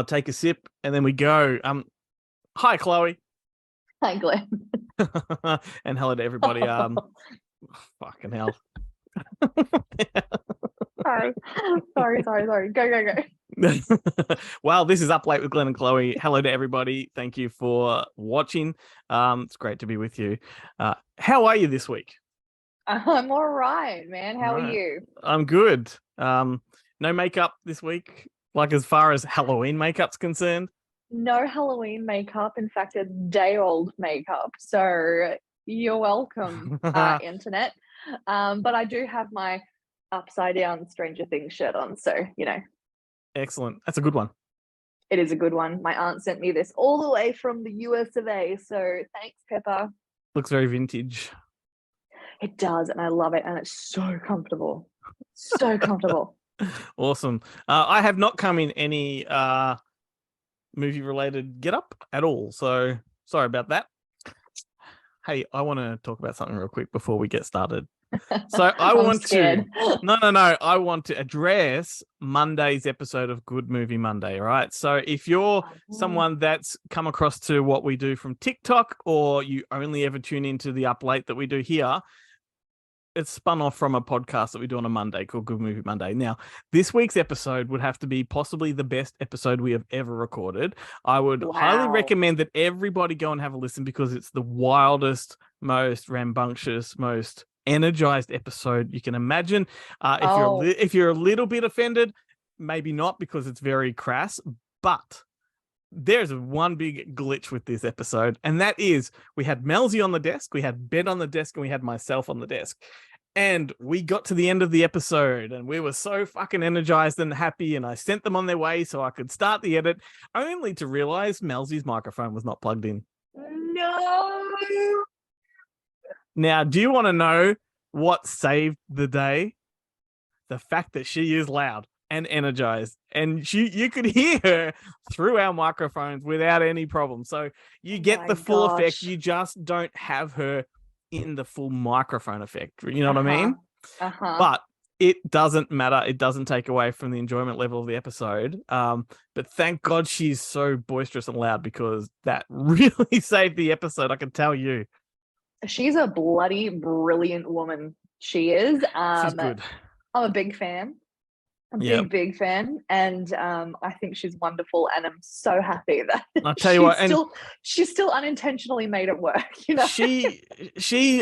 take a sip, and then we go. Hi, Chloe. Hi, Glenn. And hello to everybody. Fucking hell. Sorry. Go. Well, this is Up Late with Glenn and Chloe. Hello to everybody. Thank you for watching. It's great to be with you. How are you this week? I'm all right, man. How are you? I'm good. No makeup this week, like as far as Halloween makeup's concerned. No Halloween makeup. In fact, a day-old makeup. So you're welcome, internet. But I do have my upside down Stranger Things shirt on. So, Excellent. That's a good one. it is a good one. My aunt sent me this all the way from the US of A. So thanks, Pepper. Looks very vintage. It does, and I love it. And it's so comfortable. So comfortable. Awesome. I have not come in any movie related get up at all. So sorry about that. Hey, I want to talk about something real quick before we get started. So I want to address Monday's episode of Good Movie Monday, right? So if you're someone that's come across to what we do from TikTok, or you only ever tune into the Up Late that we do here, it's spun off from a podcast that we do on a Monday called Good Movie Monday. Now, this week's episode would have to be possibly the best episode we have ever recorded. I would highly recommend that everybody go and have a listen, because it's the wildest, most rambunctious, most energized episode you can imagine. If you're a little bit offended, maybe not, because it's very crass, but there's one big glitch with this episode, and that is we had Melzy on the desk, we had Ben on the desk, and we had myself on the desk. And we got to the end of the episode and we were so fucking energized and happy, and I sent them on their way so I could start the edit, only to realize Melzy's microphone was not plugged in. No. Now, do you want to know what saved the day? The fact that she is loud and energized, and you could hear her through our microphones without any problem. So you get the full effect. You just don't have her in the full microphone effect. You know what I mean? But it doesn't matter. It doesn't take away from the enjoyment level of the episode. But thank God she's so boisterous and loud, because that really saved the episode, I can tell you. She's a bloody brilliant woman. She is. She's good. I'm a big fan. Big fan, and I think she's wonderful, and I'm so happy that I'll tell you what, she's still unintentionally made it work. She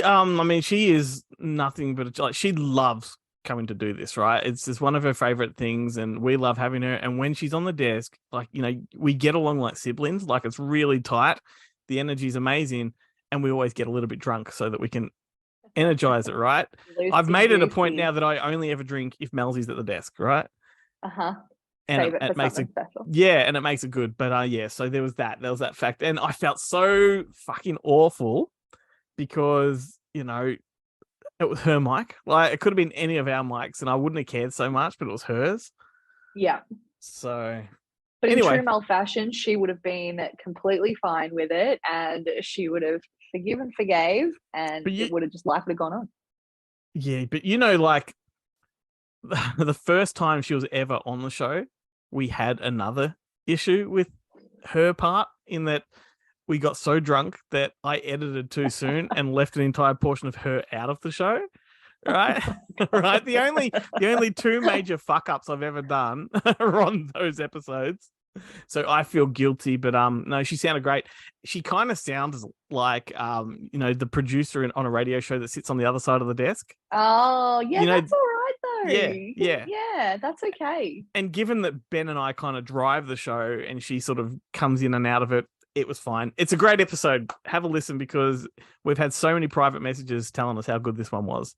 is nothing but like, she loves coming to do this, right? It's just one of her favorite things, and we love having her. And when she's on the desk, like, we get along like siblings. Like, it's really tight. The energy is amazing, and we always get a little bit drunk so that we can energize it, right? I've made it a point now that I only ever drink if Melzy's at the desk, right? And it makes it special. Yeah, and it makes it good. But so there was that fact, and I felt so fucking awful because it was her mic. Like, it could have been any of our mics, and I wouldn't have cared so much, but it was hers. Yeah. So, but anyway, in true Mel fashion, she would have been completely fine with it, and she would have forgave, and life would have gone on. Yeah, but like, the first time she was ever on the show, we had another issue with her part, in that we got so drunk that I edited too soon and left an entire portion of her out of the show. Right? Right. The only two major fuck ups I've ever done are on those episodes. So I feel guilty, but no, she sounded great. She kind of sounds like the producer on a radio show that sits on the other side of the desk. Oh, yeah, that's all right though. Yeah, that's okay. And given that Ben and I kind of drive the show, and she sort of comes in and out of it, it was fine. It's a great episode. Have a listen, because we've had so many private messages telling us how good this one was.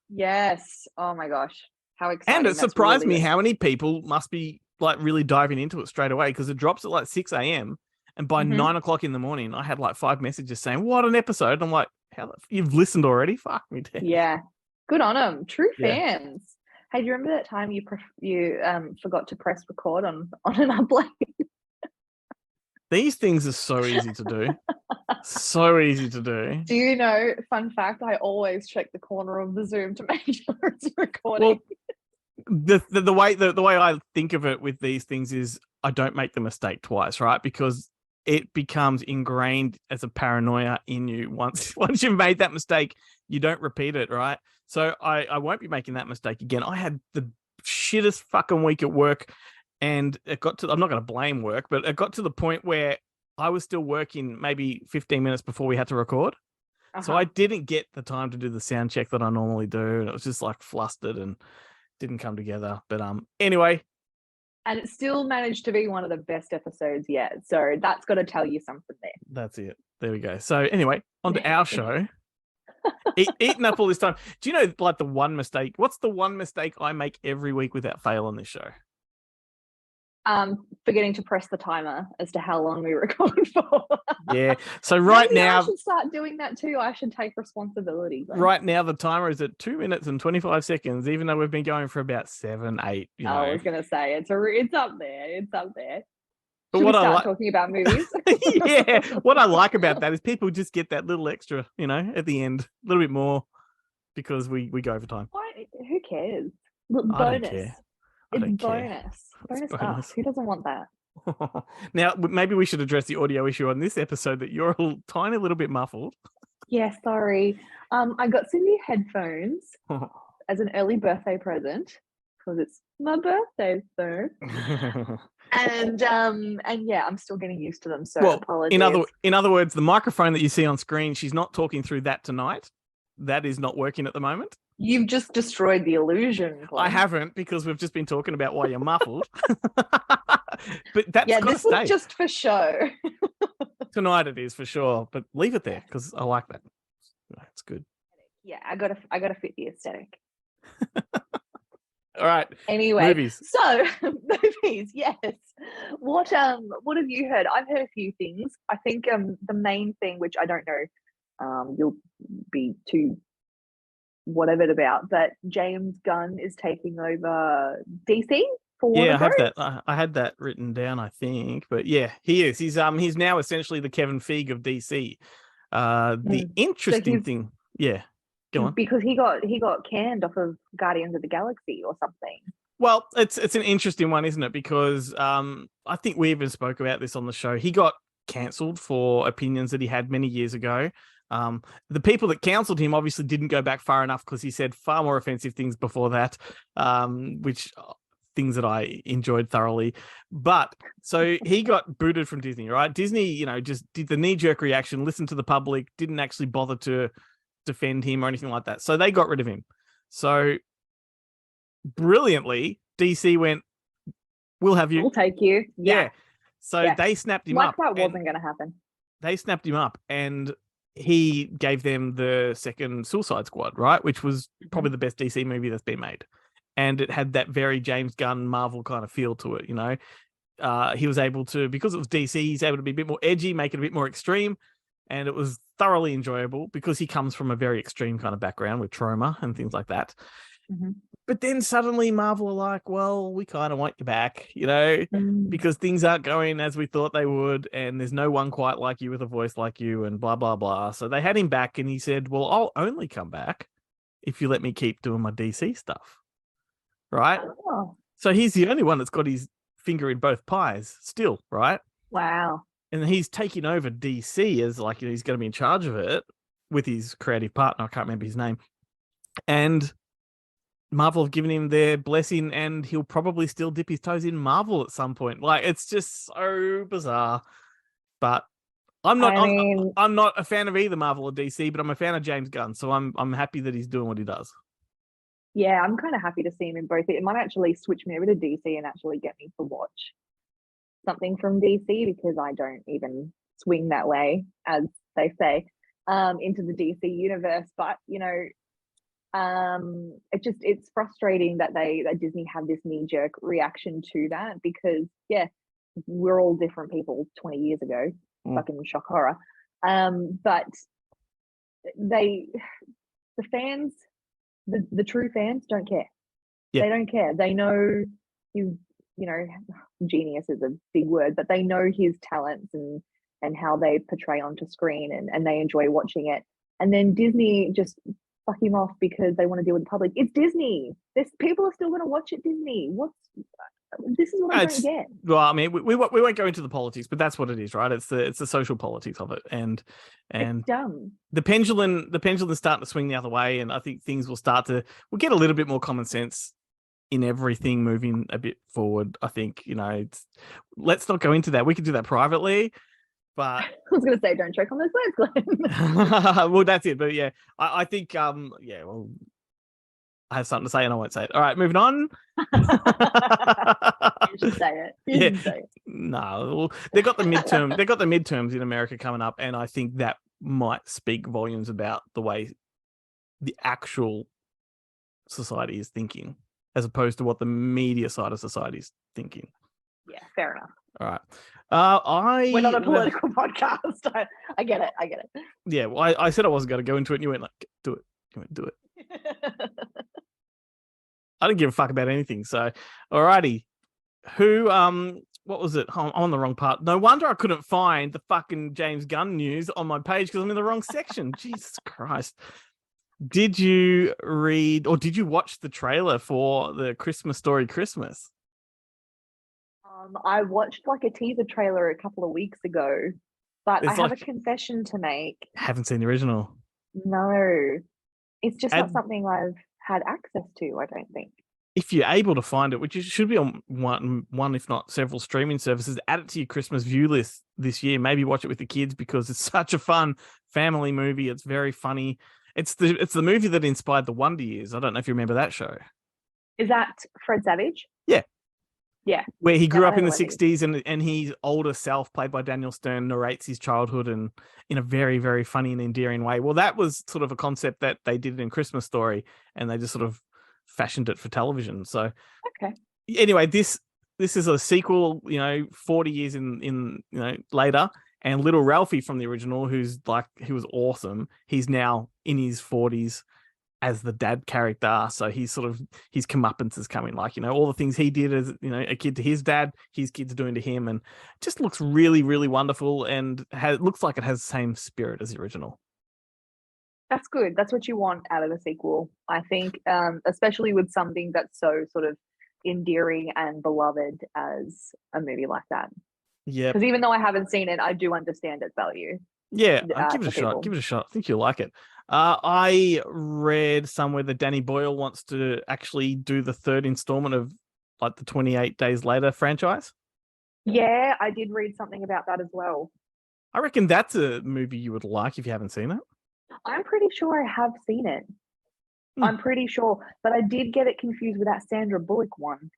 Yes. Oh my gosh, how exciting! And it surprised me how many people must be like really diving into it straight away, because it drops at like 6 a.m. and by 9 o'clock in the morning, I had like 5 messages saying, "What an episode!" I'm like, "How you've listened already? Fuck me, dead." Yeah, good on them, true fans. Hey, do you remember that time you forgot to press record on an upload? These things are so easy to do. So easy to do. Do you know, fun fact, I always check the corner of the Zoom to make sure it's recording. Well, the way I think of it with these things is, I don't make the mistake twice, right? Because it becomes ingrained as a paranoia in you. Once you've made that mistake, you don't repeat it, right? So I won't be making that mistake again. I had the shittest fucking week at work, and it got to, I'm not going to blame work, but it got to the point where I was still working maybe 15 minutes before we had to record. So I didn't get the time to do the sound check that I normally do. And it was just like flustered and didn't come together. But anyway. And it still managed to be one of the best episodes yet. So that's got to tell you something there. That's it. There we go. So anyway, on to our show. Eating up all this time. Do you know, like, the one mistake? What's the one mistake I make every week without fail on this show? Forgetting to press the timer as to how long we record for. Yeah. So right Maybe now, I should start doing that too. I should take responsibility. Then. Right now, the timer is at 2 minutes and 25 seconds, even though we've been going for about 7, 8. You know. I was gonna say it's up there. It's up there. But Should what we I start like, talking about movies? yeah, what I like about that is people just get that little extra, you know, at the end, a little bit more, because we go over time. Why? Who cares? Look, I don't bonus. care. It's don't care. bonus. It's Bonus bonus. stuff. Who doesn't want that? Now, maybe we should address the audio issue on this episode that you're a tiny little bit muffled. Yeah, sorry. I got some new headphones as an early birthday present because it's my birthday soon. And yeah, I'm still getting used to them. So apologies. In other words, the microphone that you see on screen, she's not talking through that tonight. That is not working at the moment. You've just destroyed the illusion. Glenn. I haven't, because we've just been talking about why you're muffled. But that's this was just for show. Tonight it is for sure, but leave it there because I like that. It's good. Yeah, I gotta fit the aesthetic. All right. Anyway, movies. So movies, yes. What have you heard? I've heard a few things. I think the main thing, which I don't know, you'll be too whatever about, but James Gunn is taking over DC for Warner Yeah, I have Bros. that. I had that written down, I think. But yeah, he is. He's now essentially the Kevin Feige of DC. The interesting thing, yeah. Go on. Because he got canned off of Guardians of the Galaxy or something. Well, it's an interesting one, isn't it? Because I think we even spoke about this on the show. He got cancelled for opinions that he had many years ago. The people that cancelled him obviously didn't go back far enough because he said far more offensive things before that, which things that I enjoyed thoroughly. But so he got booted from Disney, right? Disney, you know, just did the knee-jerk reaction, listened to the public, didn't actually bother to defend him or anything like that. So they got rid of him. So brilliantly, DC went, we'll have you. We'll take you. Yeah. So they snapped him up. Like that wasn't going to happen. They snapped him up and he gave them the second Suicide Squad, right? Which was probably the best DC movie that's been made. And it had that very James Gunn Marvel kind of feel to it, you know? He was able to, because it was DC, he's able to be a bit more edgy, make it a bit more extreme. And it was thoroughly enjoyable because he comes from a very extreme kind of background with trauma and things like that. Mm-hmm. But then suddenly Marvel are like, well, we kind of want you back, you know, because things aren't going as we thought they would. And there's no one quite like you with a voice like you and blah, blah, blah. So they had him back and he said, well, I'll only come back if you let me keep doing my DC stuff. Right. Oh. So he's the only one that's got his finger in both pies still. Right. Wow. And he's taking over DC as like, you know, he's going to be in charge of it with his creative partner. I can't remember his name. And Marvel have given him their blessing and he'll probably still dip his toes in Marvel at some point. Like, it's just so bizarre. But I'm not a fan of either Marvel or DC, but I'm a fan of James Gunn. So I'm happy that he's doing what he does. Yeah, I'm kind of happy to see him in both. It might actually switch me over to DC and actually get me to watch something from DC because I don't even swing that way, as they say, into the DC universe. But, you know, it's frustrating that Disney have this knee-jerk reaction to that because, yeah, we're all different people 20 years ago. Fucking shock horror. But the fans, the true fans don't care. Yeah. They don't care. They know his, you know, genius is a big word, but they know his talents and how they portray onto screen and they enjoy watching it. And then Disney just fuck him off because they want to deal with the public. It's Disney. People are still going to watch it. Disney. This is what I don't It's- get. Well, I mean, we won't go into the politics, but that's what it is, right? It's the social politics of it, and It's dumb. the pendulum's starting to swing the other way, and I think things we'll get a little bit more common sense in everything moving a bit forward. I think, let's not go into that. We could do that privately, but I was going to say, don't choke on those words, Glenn. well, that's it. But yeah, I think well, I have something to say and I won't say it. All right, moving on. You should say it. You Yeah. should say it. No, well, they got the midterms in America coming up, and I think that might speak volumes about the way the actual society is thinking, as opposed to what the media side of society is thinking. Yeah, fair enough. All right. We're not a political podcast. I get it. Yeah, well, I said I wasn't going to go into it, and you went like, do it. You went, do it. I didn't give a fuck about anything. So, alrighty. Who, what was it? I'm on the wrong part. No wonder I couldn't find the fucking James Gunn news on my page because I'm in the wrong section. Jesus Christ. Did you read or did you watch the trailer for the Christmas Story Christmas? I watched like a teaser trailer a couple of weeks ago, but There's I have like- a confession to make. Haven't seen the original. No, it's just And- not something I've had access to, I don't think. If you're able to find it, which should be on one, if not several streaming services, add it to your Christmas view list this year. Maybe watch it with the kids because it's such a fun family movie. It's very funny. It's the movie that inspired the Wonder Years. I don't know if you remember that show. Is that Fred Savage? Yeah. Yeah. Where he grew Yeah, up I in know the what it is. 60s and his older self, played by Daniel Stern, narrates his childhood and in a very, very funny and endearing way. Well, that was sort of a concept that they did in Christmas Story, and they just sort of fashioned it for television. So Okay. anyway, this is a sequel, 40 years in later, and little Ralphie from the original, he was awesome. He's now in his 40s as the dad character. So he's sort of, his comeuppance is coming, all the things he did as, a kid to his dad, his kids are doing to him, and it just looks really, really wonderful, and looks like it has the same spirit as the original. That's good. That's what you want out of a sequel, I think, especially with something that's so sort of endearing and beloved as a movie like that. Yeah. Because even though I haven't seen it, I do understand its value. Yeah, give it a for shot. people. Give it a shot. I think you'll like it. I read somewhere that Danny Boyle wants to actually do the third installment of like the 28 Days Later franchise. Yeah, I did read something about that as well. I reckon that's a movie you would like if you haven't seen it. I'm pretty sure I have seen it. Hmm. I'm pretty sure, but I did get it confused with that Sandra Bullock one.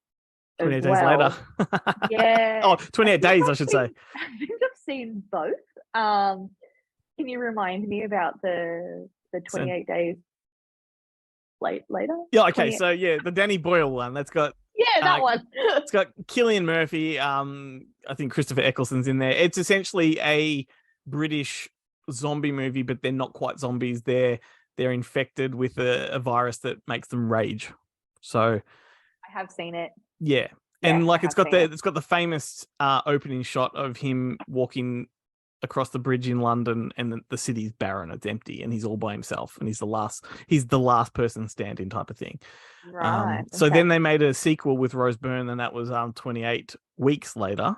28 as Days well. Later. Yeah. Oh, 28 days, I should say. I think I've seen both. Can you remind me about the 28 days later? Yeah, okay. 28 So yeah, the Danny Boyle one. That's got Yeah, that one. it's got Cillian Murphy. I think Christopher Eccleston's in there. It's essentially a British zombie movie, but they're not quite zombies. They're infected with a virus that makes them rage. So I have seen it. yeah. Yeah, And like I it's have got seen it. it's got the famous opening shot of him walking across the bridge in London, and the city's barren, it's empty, and he's all by himself, and he's the last person standing type of thing. Right. So okay. then they made a sequel with Rose Byrne, and that was 28 weeks later.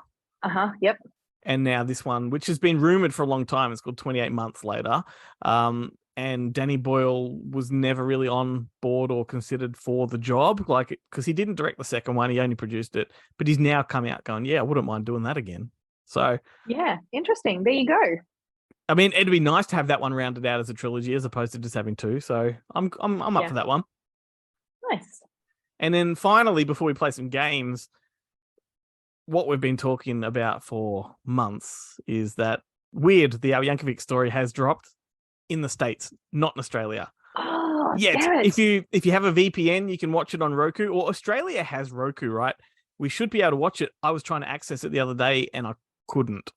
Yep. And now this one, which has been rumored for a long time, it's called 28 months later. And Danny Boyle was never really on board or considered for the job, because he didn't direct the second one, he only produced it. But he's now come out going, yeah, I wouldn't mind doing that again. So Yeah, interesting. There you go. I mean, it'd be nice to have that one rounded out as a trilogy as opposed to just having two. So I'm up Yeah. for that one. Nice. And then finally, before we play some games, what we've been talking about for months is that Weird, the Al Yankovic story, has dropped in the States, not in Australia. Oh, Yeah, damn it. if you have a VPN, you can watch it on Roku, or Australia has Roku, right? We should be able to watch it. I was trying to access it the other day and I couldn't.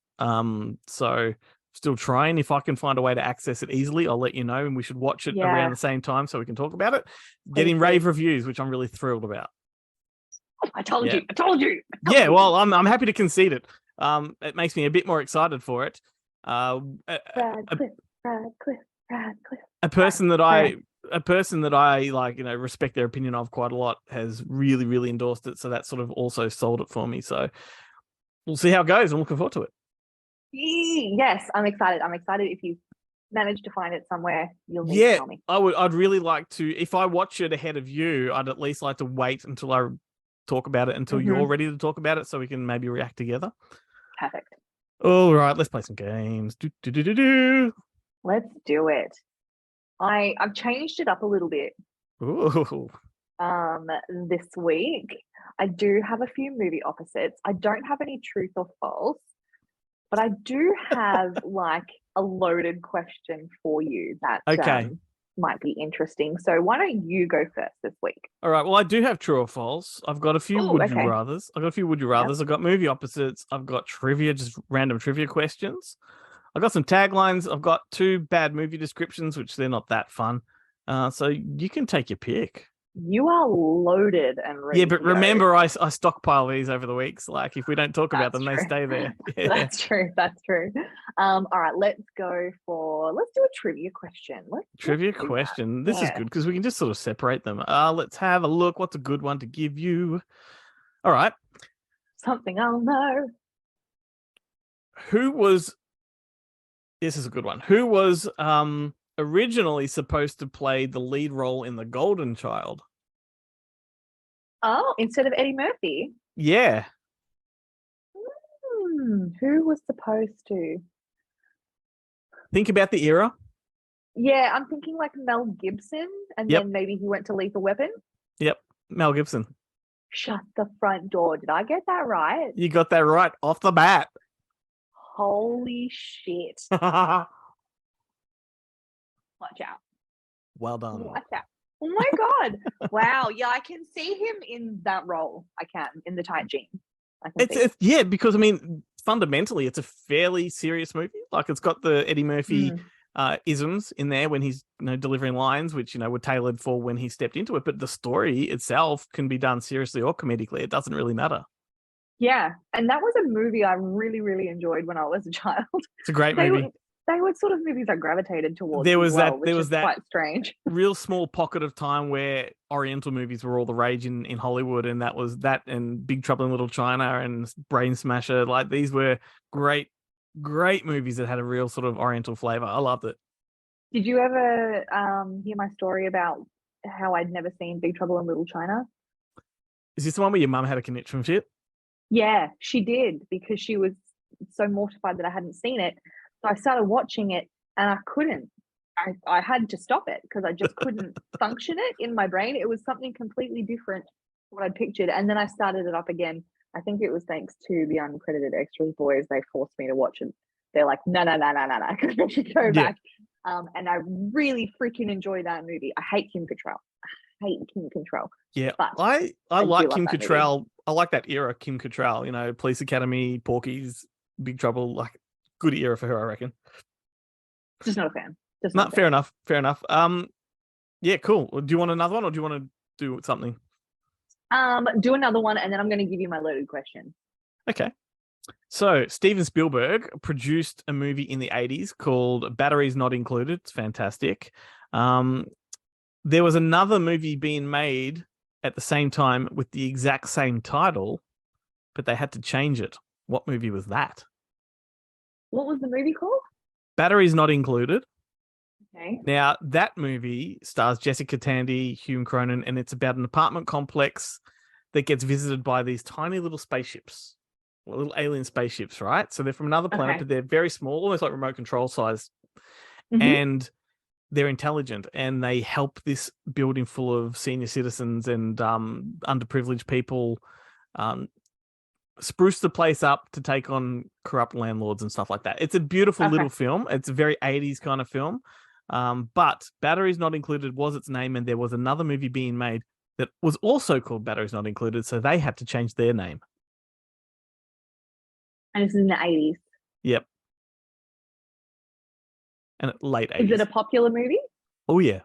So still trying. If I can find a way to access it easily, I'll let you know, and we should watch it Yeah. around the same time so we can talk about it. Please Getting do. rave reviews, which I'm really thrilled about. I told Yeah. you. I told you. Yeah, well, I'm happy to concede it. It makes me a bit more excited for it. Radcliffe. A person that I a person that I like, respect their opinion of quite a lot has really, really endorsed it. So that sort of also sold it for me. So we'll see how it goes. I'm looking forward to it. Yes, I'm excited. I'm excited. If you manage to find it somewhere, you'll need to Yeah, tell me. I'd really like to. If I watch it ahead of you, I'd at least like to wait until I talk about it until you're ready to talk about it, so we can maybe react together. Perfect. All right, let's play some games. Let's do it. I've changed it up a little bit Ooh. this week. I do have a few movie opposites. I don't have any truth or false, but I do have like a loaded question for you that Okay. might be interesting. So why don't you go first this week? All right. Well, I do have true or false. I've got a few Oh, would you okay. rathers. I've got a few would you rathers. I've got movie opposites. I've got trivia, just random trivia questions. I've got some taglines. I've got 2 bad movie descriptions, which they're not that fun. So you can take your pick. You are loaded and ready. Yeah, but to go. remember, I stockpile these over the weeks. Like, if we don't talk about them, That's they true. stay there. Yeah. That's true. That's true. All right, let's do a trivia question. Trivia Let's do that. question. This is Yeah. good because we can just sort of separate them. Let's have a look. What's a good one to give you? All right. Something I'll know. This is a good one. Who was originally supposed to play the lead role in The Golden Child? Oh, instead of Eddie Murphy. Yeah. Who was supposed to? Think about the era. Yeah, I'm thinking like Mel Gibson, and Yep. then maybe he went to Lethal Weapon. Yep. Mel Gibson. Shut the front door. Did I get that right? You got that right off the bat. Holy shit. Well Watch out. done. Watch out. Oh my God. Wow. Yeah, I can see him in that role. I can, in the tight jeans. I can see it. Yeah, because I mean, fundamentally, it's a fairly serious movie. Like, it's got the Eddie Murphy isms in there when he's delivering lines, which were tailored for when he stepped into it. But the story itself can be done seriously or comedically. It doesn't really matter. Yeah, and that was a movie I really, really enjoyed when I was a child. It's a great movie. They were sort of movies I gravitated towards. There was which is quite strange. Real small pocket of time where Oriental movies were all the rage in Hollywood, and that was that and Big Trouble in Little China and Brain Smasher. Like, these were great movies that had a real sort of Oriental flavor. I loved it. Did you ever hear my story about how I'd never seen Big Trouble in Little China? Is this the one where your mum had a conniption fit? Yeah, she did, because she was so mortified that I hadn't seen it. So I started watching it and I couldn't. I had to stop it because I just couldn't function it in my brain. It was something completely different to what I'd pictured. And then I started it up again. I think it was thanks to the Uncredited Extras boys. They forced me to watch it. They're like, no, go back. And I really freaking enjoy that movie. I hate Kim Cattrall. Yeah, but I like Kim that Cattrall. movie. I like that era, Kim Cattrall. Police Academy, Porky's, Big Trouble. Like, good era for her, I reckon. Just not a fan. Not fair enough. Fair enough. Yeah, cool. Do you want another one, or do you want to do something? Do another one, and then I'm going to give you my loaded question. Okay. So Steven Spielberg produced a movie in the 80s called Batteries Not Included. It's fantastic. There was another movie being made at the same time with the exact same title, but they had to change it. What movie was that? What was the movie called? Batteries Not Included. Okay. Now, that movie stars Jessica Tandy, Hugh Cronin, and it's about an apartment complex that gets visited by these tiny little spaceships, little alien spaceships, right? So they're from another planet, but they're very small, almost like remote control size. And they're intelligent, and they help this building full of senior citizens and underprivileged people spruce the place up to take on corrupt landlords and stuff like that. It's a beautiful little film. It's a very 80s kind of film. But Batteries Not Included was its name, and there was another movie being made that was also called Batteries Not Included, so they had to change their name. And this is in the 80s. Yep. And late 80s. Is it a popular movie? Oh, yeah.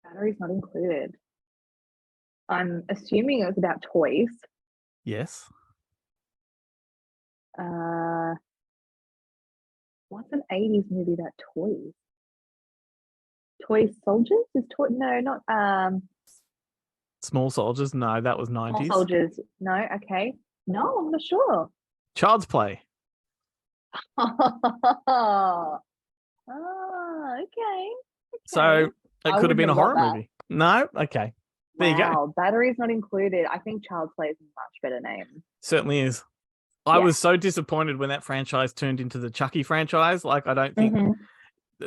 Batteries Not Included. I'm assuming it was about toys. Yes. What's an 80s movie about toys? Toy Soldiers is toy. No, not Small Soldiers. No, that was Small 90s. Soldiers. No, okay. No, I'm not sure. Child's Play. Oh, okay. So it I could have been a wouldn't have horror got that. movie. No? Okay. There you go. Wow, Battery's not included. I think Child's Play is a much better name. Certainly is. I Yeah. was so disappointed when that franchise turned into the Chucky franchise. Like, I don't think Mhm.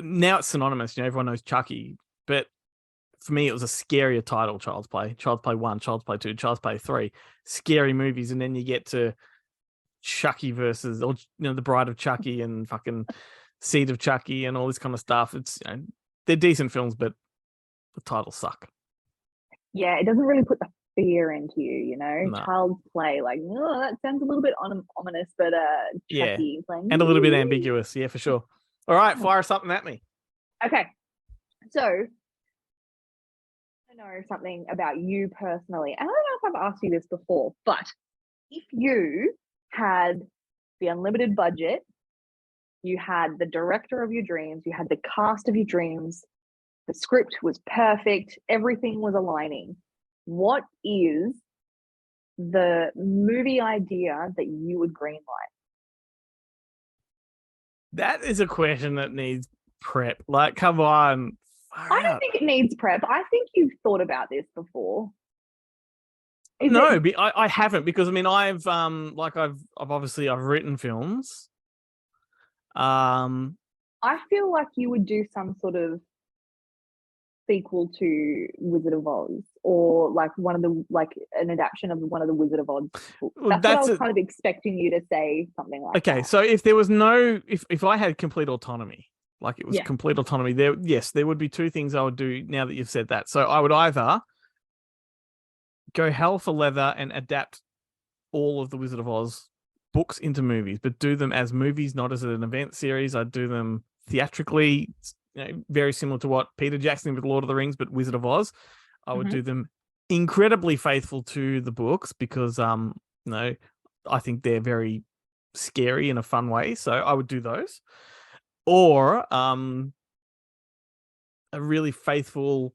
now it's synonymous. You know, everyone knows Chucky, but for me, it was a scarier title. Child's Play, Child's Play 1, Child's Play 2, Child's Play 3, scary movies, and then you get to Chucky versus, or the Bride of Chucky and fucking Seed of Chucky and all this kind of stuff. It's they're decent films, but the titles suck. Yeah, it doesn't really put the fear into you, No. Child's Play, like, oh, that sounds a little bit ominous, but Yeah. Chucky playing And a little bit ambiguous, yeah, for sure. All right, fire something at me. Okay, so I know something about you personally, and I don't know if I've asked you this before, but if you had the unlimited budget, you had the director of your dreams, you had the cast of your dreams, the script was perfect, everything was aligning, what is the movie idea that you would greenlight? That is a question that needs prep. Like, come on. I don't think it needs prep. I think you've thought about this before. No, I haven't, because I mean I've obviously I've written films. I feel like you would do some sort of sequel to Wizard of Oz, or like an adaptation of one of the Wizard of Oz books. That's what I was kind of expecting you to say, something like that. Okay, so if there was if I had complete autonomy, like it was complete autonomy, there would be two things I would do now that you've said that. So I would either go hell for leather and adapt all of the Wizard of Oz books into movies, but do them as movies, not as an event series. I'd do them theatrically, very similar to what Peter Jackson did with Lord of the Rings, but Wizard of Oz. I would do them incredibly faithful to the books, because I think they're very scary in a fun way. So I would do those. Or a really faithful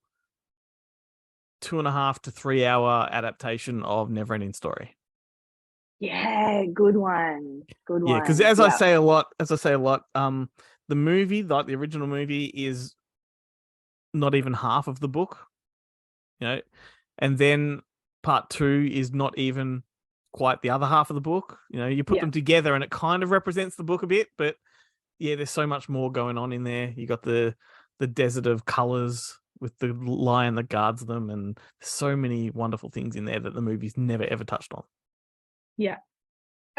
2.5 to 3 hour adaptation of Neverending Story. Yeah, good one. Good one. Yeah, because as I say a lot, the movie, like the original movie, is not even half of the book, and then part 2 is not even quite the other half of the book. You put them together and it kind of represents the book a bit, but yeah, there's so much more going on in there. You got the desert of colors with the lion that guards them, and so many wonderful things in there that the movie's never ever touched on. Yeah.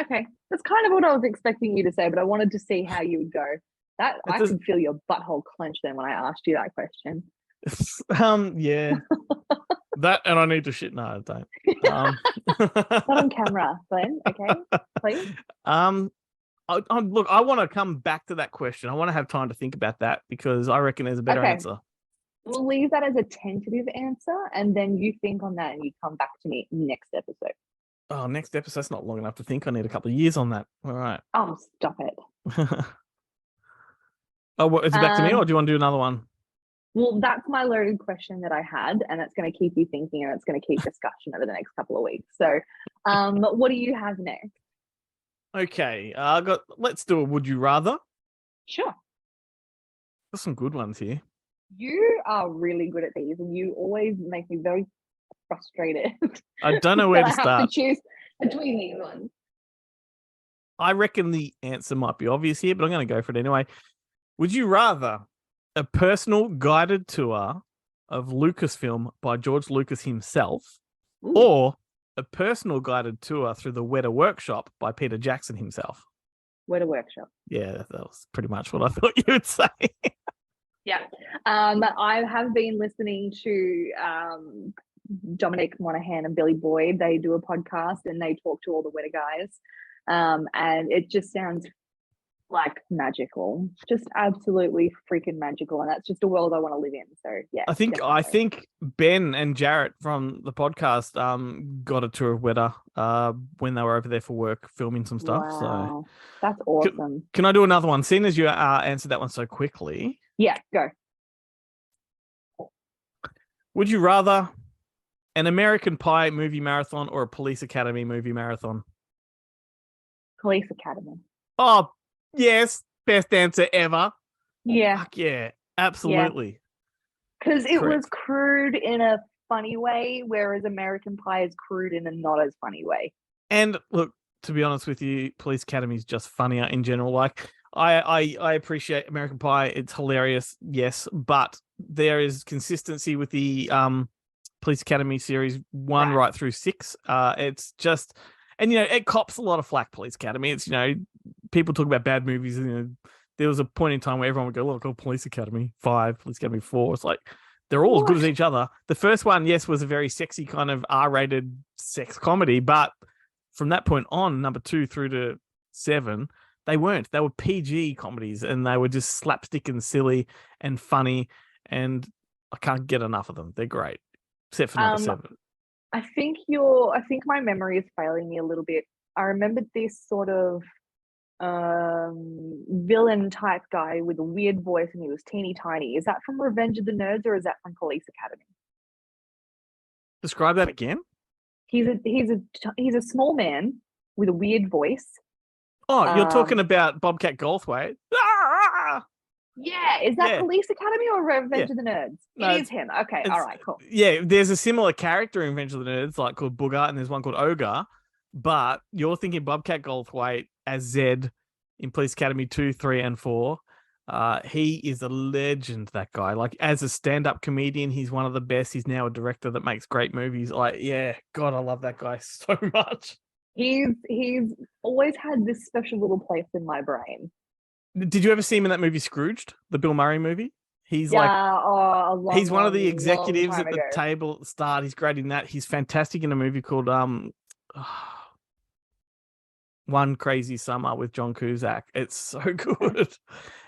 Okay. That's kind of what I was expecting you to say, but I wanted to see how you would go. I could feel your butthole clench then when I asked you that question. Yeah. That, and I need to shit. No, I don't. Not on camera, Glenn. Okay, please. Look, I want to come back to that question. I want to have time to think about that, because I reckon there's a better answer. We'll leave that as a tentative answer, and then you think on that and you come back to me next episode. Oh, next episode? That's not long enough to think. I need a couple of years on that. All right. Oh, stop it. Oh, is it back to me, or do you want to do another one? Well, that's my loaded question that I had, and it's going to keep you thinking, and it's going to keep discussion over the next couple of weeks. So, what do you have next? Okay, let's do a would you rather. Sure. There's some good ones here. You are really good at these, and you always make me very frustrated. I don't know where to start. I have to choose between these ones. I reckon the answer might be obvious here, but I'm going to go for it anyway. Would you rather a personal guided tour of Lucasfilm by George Lucas himself, or a personal guided tour through the Weta Workshop by Peter Jackson himself? Weta Workshop. Yeah, that was pretty much what I thought you would say. Yeah. I have been listening to Dominic Monaghan and Billy Boyd. They do a podcast and they talk to all the Weta guys. And it just sounds like magical, just absolutely freaking magical, and that's just a world I want to live in. So yeah, I think Ben and Jarrett from the podcast got a tour of Weta when they were over there for work filming some stuff. Wow, so that's awesome. Can I do another one? Seeing as you answered that one so quickly, yeah, go. Would you rather an American Pie movie marathon or a Police Academy movie marathon? Police Academy. Oh, yes. Best answer ever. Yeah, Fuck yeah. yeah. Absolutely. Because it was Correct. crude in a funny way, whereas American Pie is crude in a not as funny way. And look, to be honest with you, Police Academy is just funnier in general. Like I appreciate American Pie. It's hilarious, yes, but there is consistency with the Police Academy series one right through six. It's just, and it cops a lot of flack. Police Academy. It's people talk about bad movies. And, there was a point in time where everyone would go, "Look, Police Academy 5, Police Academy 4." It's like they're all as good as each other. The first one, yes, was a very sexy kind of R-rated sex comedy, but from that point on, number 2 through to 7, they weren't. They were PG comedies, and they were just slapstick and silly and funny, and I can't get enough of them. They're great, except for number 7. I think my memory is failing me a little bit. I remembered this sort of villain type guy with a weird voice, and he was teeny tiny. Is that from Revenge of the Nerds, or is that from Police Academy? Describe that again. He's a small man with a weird voice. Oh, you're talking about Bobcat Goldthwait. Yeah, is that Police Academy or Revenge of the Nerds? No, it is him. Okay, all right, cool. Yeah, there's a similar character in Revenge of the Nerds, like called Booger, and there's one called Ogre. But you're thinking Bobcat Goldthwait as Zed in Police Academy 2, 3, and 4. He is a legend, that guy. Like, as a stand-up comedian, he's one of the best. He's now a director that makes great movies. Like, yeah, God, I love that guy so much. He's always had this special little place in my brain. Did you ever see him in that movie Scrooged, the Bill Murray movie? He's he's one of the executives at the table at the start. He's great in that. He's fantastic in a movie called One Crazy Summer with John Cusack. It's so good.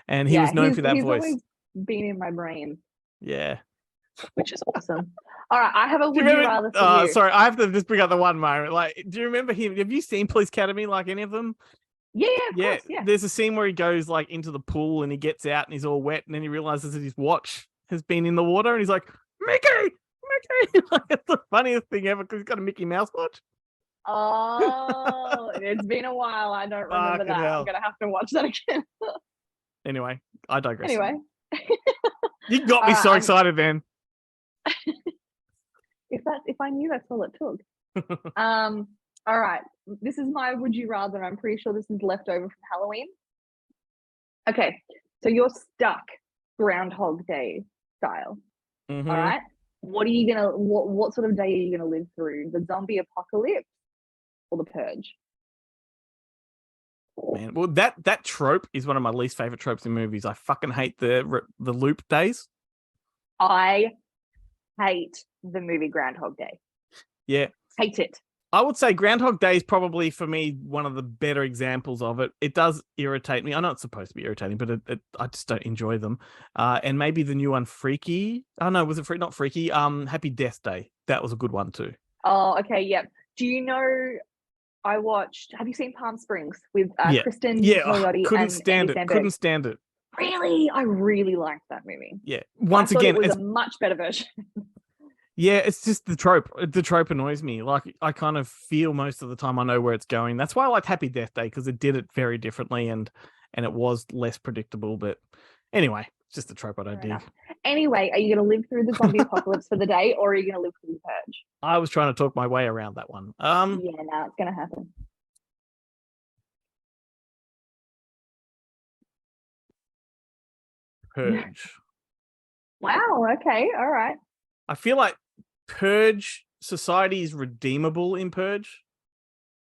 And he was known for that voice. He's always been in my brain. Yeah. Which is awesome. All right, I have a would you rather for you. Sorry, I have to just bring up the one moment. Like, do you remember him? Have you seen Police Academy, like any of them? Yeah, of course, yeah. There's a scene where he goes like into the pool and he gets out and he's all wet, and then he realizes that his watch has been in the water, and he's like, Mickey! Like, it's the funniest thing ever because he's got a Mickey Mouse watch. Oh, it's been a while. I don't remember that. Hell. I'm gonna have to watch that again. Anyway, I digress. Anyway. You got me so excited then. If I knew that's all it took. All right. This is my would you rather. I'm pretty sure this is left over from Halloween. Okay. So you're stuck Groundhog Day style. Mm-hmm. All right. What sort of day are you gonna live through? The zombie apocalypse or the purge? Man, well, that trope is one of my least favorite tropes in movies. I fucking hate the loop days. I hate the movie Groundhog Day. Yeah. Hate it. I would say Groundhog Day is probably, for me, one of the better examples of it. It does irritate me. I know it's supposed to be irritating, but I just don't enjoy them. And maybe the new one, Freaky. Oh, no, was it not Freaky? Happy Death Day. That was a good one, too. Oh, okay, yeah. Do you know, have you seen Palm Springs with Kristen Milioti? Couldn't stand it. Really? I really liked that movie. Yeah. Once again, it was a much better version. Yeah, it's just the trope. The trope annoys me. Like, I kind of feel most of the time I know where it's going. That's why I liked Happy Death Day, because it did it very differently and it was less predictable. But anyway, it's just the trope I don't dig. Anyway, are you going to live through the zombie apocalypse for the day, or are you going to live through the purge? I was trying to talk my way around that one. Yeah, no, it's going to happen. Purge. Wow. Okay. All right. I feel like Purge society is redeemable in Purge.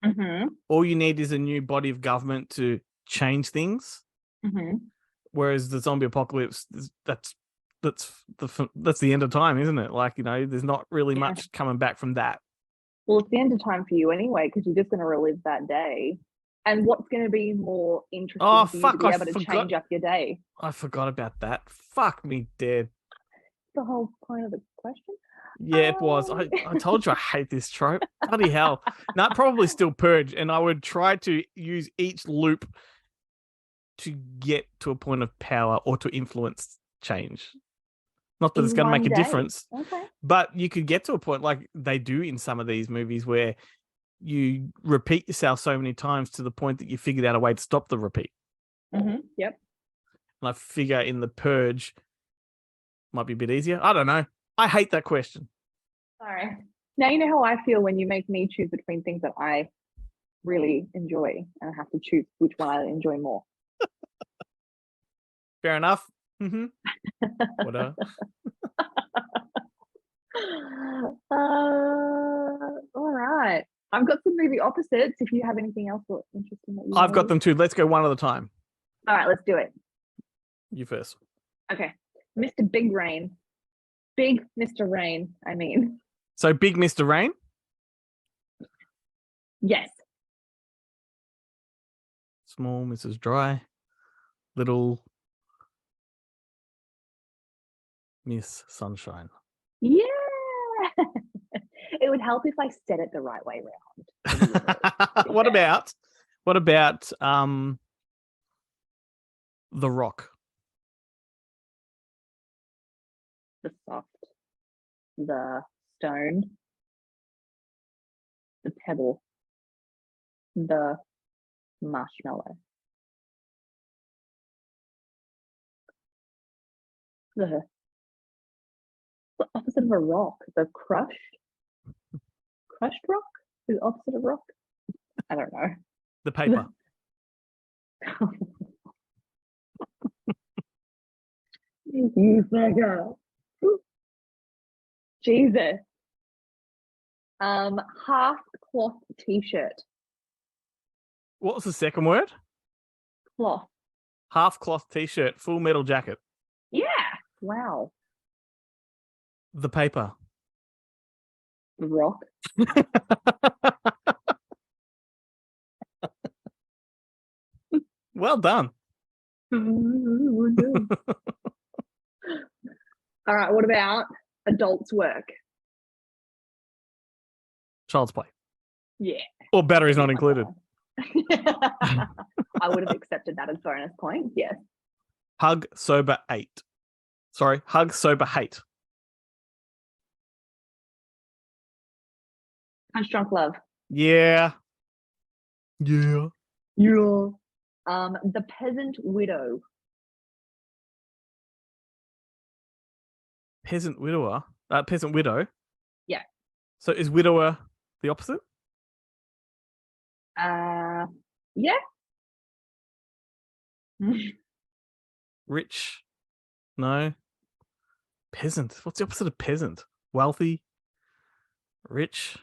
Mm-hmm. All you need is a new body of government to change things. Mm-hmm. Whereas the zombie apocalypse, that's the end of time, isn't it? Like, there's not really much coming back from that. Well, it's the end of time for you anyway, because you're just going to relive that day. And what's going to be more interesting for you to be able to change up your day? I forgot about that. Fuck me dead. The whole point of the question? Yeah, it was. I told you I hate this trope. Bloody hell. No, probably still Purge, and I would try to use each loop to get to a point of power or to influence change. Not that it's In going to make one a day? difference, Okay. but you could get to a point like they do in some of these movies where you repeat yourself so many times to the point that you figured out a way to stop the repeat. Yep. And I figure in The Purge might be a bit easier. I don't know. I hate that question. Sorry. Now you know how I feel when you make me choose between things that I really enjoy, and I have to choose which one I enjoy more. Fair enough. Whatever. All right. I've got some movie opposites. If you have anything else interesting that you I've got know. them too. Let's go one at a time. All right, let's do it. You first. Okay. Mr. Big Rain. Big Mr. Rain, I mean. So Big Mr. Rain? Yes. Small Mrs. Dry. Little Miss Sunshine. Yeah. It would help if I said it the right way around. What about The Rock? The soft, the stone, the pebble, the marshmallow. The opposite of a rock, the crushed rock is the opposite of rock. I don't know. The paper. You fucker. Jesus. Half cloth t-shirt. What was the second word? Cloth. Half cloth t-shirt, Full Metal Jacket. Yeah. Wow. The paper. The rock. Well done. All right, what about adults work? Child's Play. Yeah. Or batteries not included. I would have accepted that as bonus points, yes. Hug Sober 8. Sorry, Hug Sober Hate. Punch Drunk Love. Yeah. Yeah. Yeah. The Peasant Widow. Peasant Widower. Peasant Widow. Yeah. So is widower the opposite? Yeah. Rich? No. Peasant. What's the opposite of peasant? Wealthy? Rich?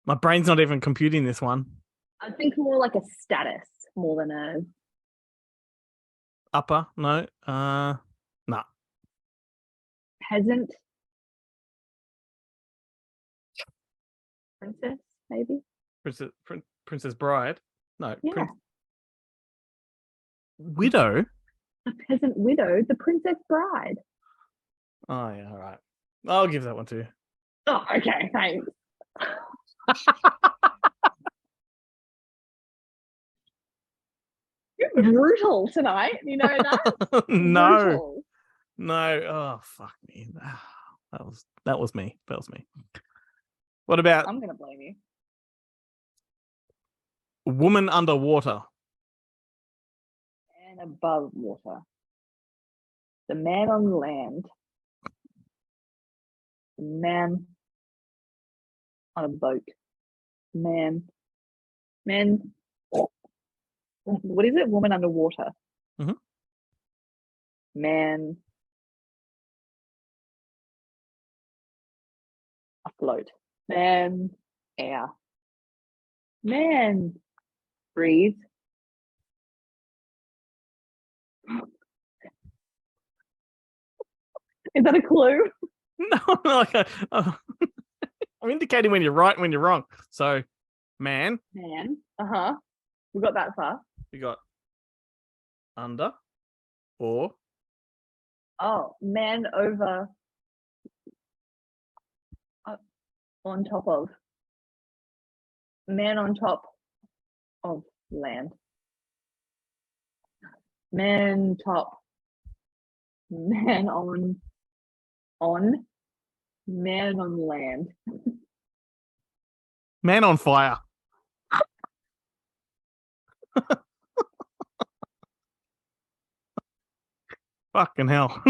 My brain's not even computing this one. I think more like a status more than a Upper? No. Nah. peasant. Princess, maybe? Princess Bride? No. Yeah. Widow? A peasant widow, the Princess Bride. Oh, yeah, all right. I'll give that one to you. Oh, okay, thanks. You're brutal tonight. You know that? No. Brutal. No. Oh, fuck me. That was me. That was me. What about I'm gonna blame you. Woman Underwater? Man above water. The man on land. The man on a boat. Man. What is it? Woman underwater. Mhm. Man afloat. Man air. Man breathe. Is that a clue? No, I'm indicating when you're right and when you're wrong. So, man, Man. We got that far. you got under or Oh, man over on top of. Man on top of land. Man top. Man on. Man on land. Man on Fire. Fucking hell.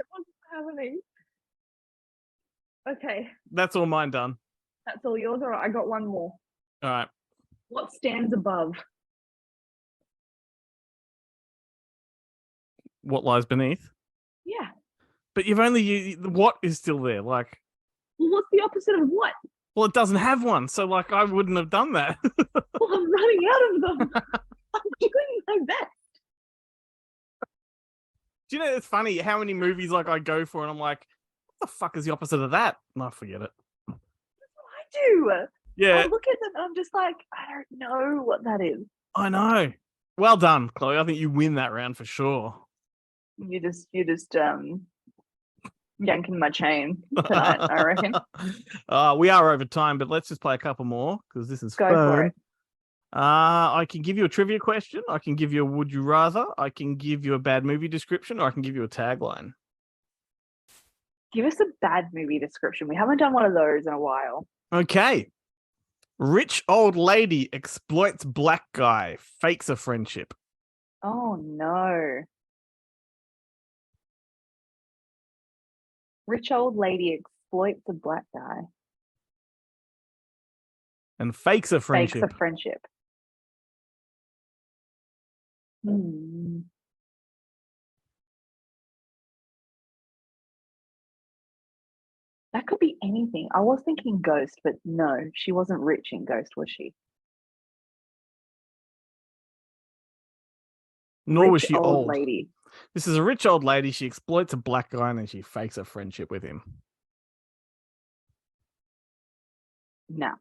What's happening? Okay, That's all mine done. that's all yours. All right, I got one more. All right. What stands above? What lies beneath? Yeah. But you've only used what is still there. Like, Well, what's the opposite of what? well, it doesn't have one. So, like, I wouldn't have done that. Well, I'm running out of them. I'm doing my best. Do you know, it's funny how many movies like I go for and I'm like, what the fuck is the opposite of that? And I forget it. That's what I do. Yeah, I look at them and I'm just like, I don't know what that is. I know. Well done, Chloe. I think you win that round for sure. You're just yanking my chain tonight, I reckon. We are over time, but let's just play a couple more because this is Go fun. for it. I can give you a trivia question. I can give you a would you rather. I can give you a bad movie description, or I can give you a tagline. Give us a bad movie description. We haven't done one of those in a while. Okay. Rich old lady exploits black guy, fakes a friendship. Oh no. Rich old lady exploits a black guy. And fakes a friendship. Fakes a friendship. That could be anything. I was thinking Ghost, but no, she wasn't rich in Ghost, was she? Nor was Rich she old. lady. This is a rich old lady. She exploits a black guy and then she fakes a friendship with him. No.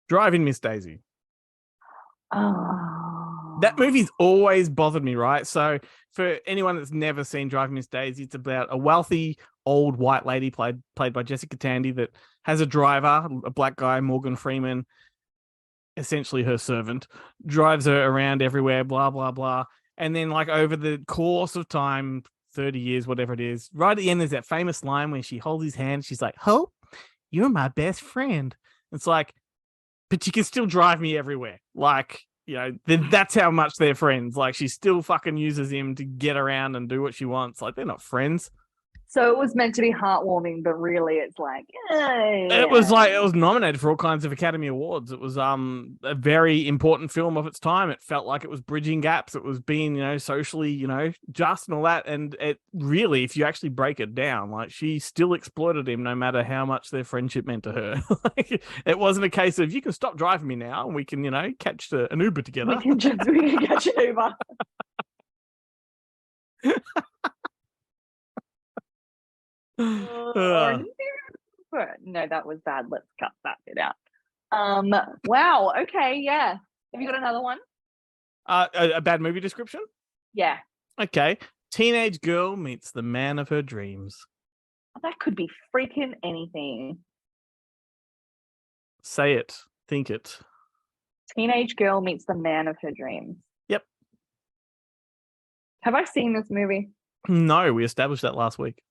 Driving Miss Daisy. Oh. That movie's always bothered me, right? So for anyone that's never seen Driving Miss Daisy, it's about a wealthy old white lady played by Jessica Tandy that has a driver, a black guy, Morgan Freeman, essentially her servant, drives her around everywhere, blah, blah, blah. And then like over the course of time, 30 years, whatever it is, right at the end, there's that famous line where she holds his hand. She's like, Hope, you're my best friend. It's like, but you can still drive me everywhere. Like, you know, that's how much they're friends. Like, she still fucking uses him to get around and do what she wants. Like, they're not friends. So it was meant to be heartwarming, but really it's like, It was like, it was nominated for all kinds of Academy Awards. It was a very important film of its time. It felt like it was bridging gaps. It was being, you know, socially, you know, just and all that. And it really, if you actually break it down, like she still exploited him no matter how much their friendship meant to her. Like, it wasn't a case of you can stop driving me now and we can, you know, catch an Uber together. we can catch an Uber. No, that was bad. Let's cut that bit out. Wow. Okay. Yeah. Have you got another one? A bad movie description? Yeah. Okay. Teenage girl meets the man of her dreams. That could be freaking anything. Say it. Think it. Teenage girl meets the man of her dreams. Yep. Have I seen this movie? No, we established that last week.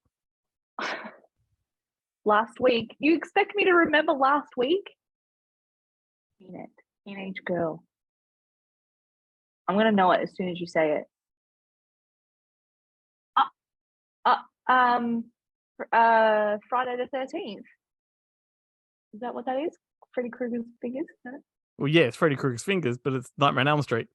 Last week? You expect me to remember last week? Teenage girl. I'm gonna know it as soon as you say it. Friday the 13th. Is that what that is? Freddy Krueger's fingers? Well, yeah, it's Freddy Krueger's fingers, but it's Nightmare on Elm Street.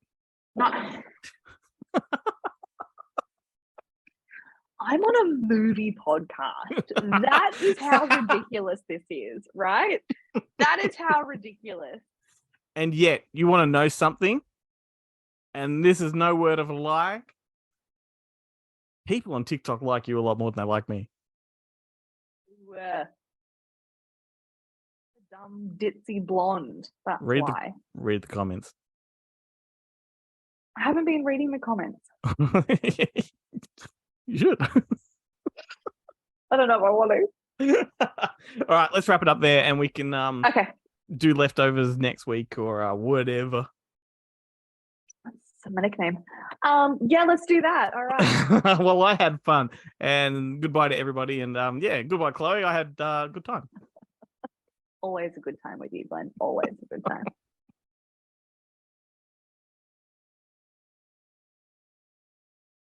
I'm on a movie podcast. That is how ridiculous this is, right? That is how ridiculous. And yet, you want to know something? And this is no word of a lie. People on TikTok like you a lot more than they like me. Dumb ditzy blonde. That's why. Read the comments. I haven't been reading the comments. You should. I don't know if I want to. All right, let's wrap it up there and we can Okay. do leftovers next week or whatever. That's my nickname. Yeah, let's do that. All right. Well, I had fun, and goodbye to everybody. And yeah, goodbye, Chloe. I had a good time. Always a good time with you, Glenn. Always a good time.